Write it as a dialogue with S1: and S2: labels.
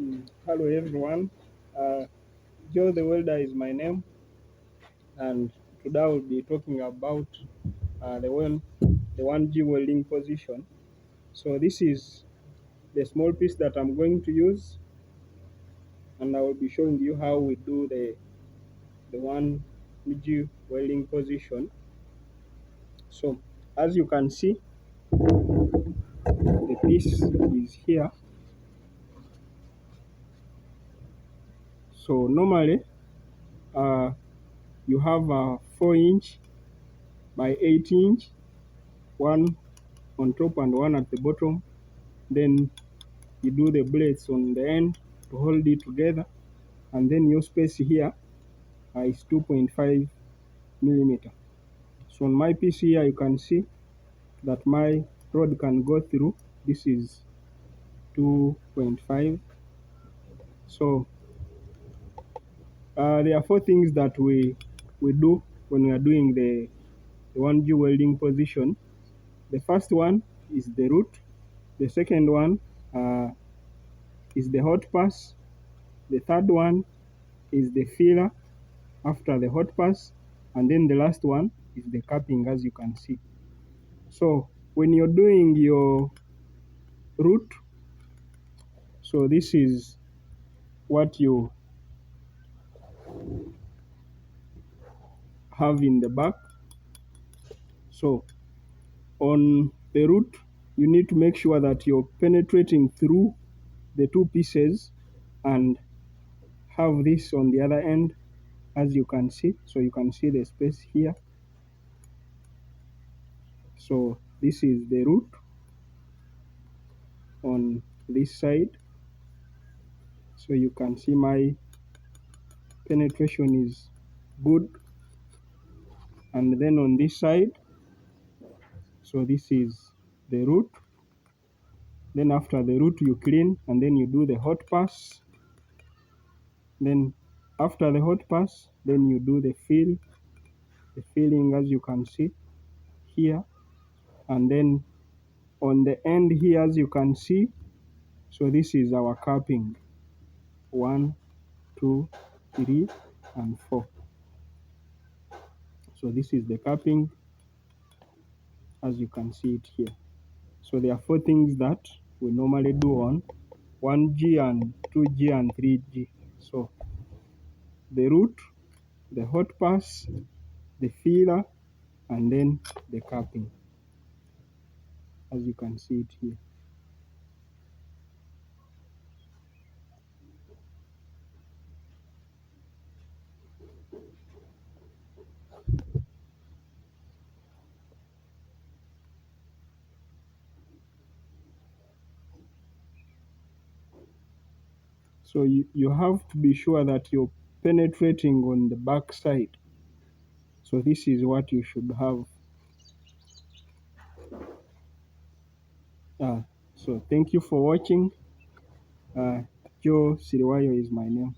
S1: Hello everyone, Joe the welder is my name, and today I will be talking about the 1G welding position. So this is the small piece that I'm going to use, and I will be showing you how we do the 1G welding position. So as you can see, the piece is here. So normally you have a 4-inch by 8-inch, one on top and one at the bottom. Then you do the blades on the end to hold it together, and then your space here is 2.5 millimeter. So on my piece here you can see that my rod can go through. This is 2.5. So there are 4 things that we do when we are doing the 1G welding position. The first one is the root. The second one is the hot pass. The third one is the filler after the hot pass, and then the last one is the capping, as you can see. So when you're doing your root, so this is what you have in the back. So on the root, you need to make sure that you're penetrating through the 2 pieces and have this on the other end, as you can see. So you can see the space here. So this is the root on this side. So you can see my penetration is good. And then on this side, so this is the root. Then after the root you clean, and then you do the hot pass. Then after the hot pass, then you do the filling, as you can see here. And then on the end here, as you can see, so this is our capping. 1, 2, 3, and 4. So this is the capping, as you can see it here. So there are 4 things that we normally do on 1G and 2G and 3G. So the root, the hot pass, the filler, and then the capping, as you can see it here. So you have to be sure that you're penetrating on the back side. So this is what you should have. So thank you for watching. Joe Siriwayo is my name.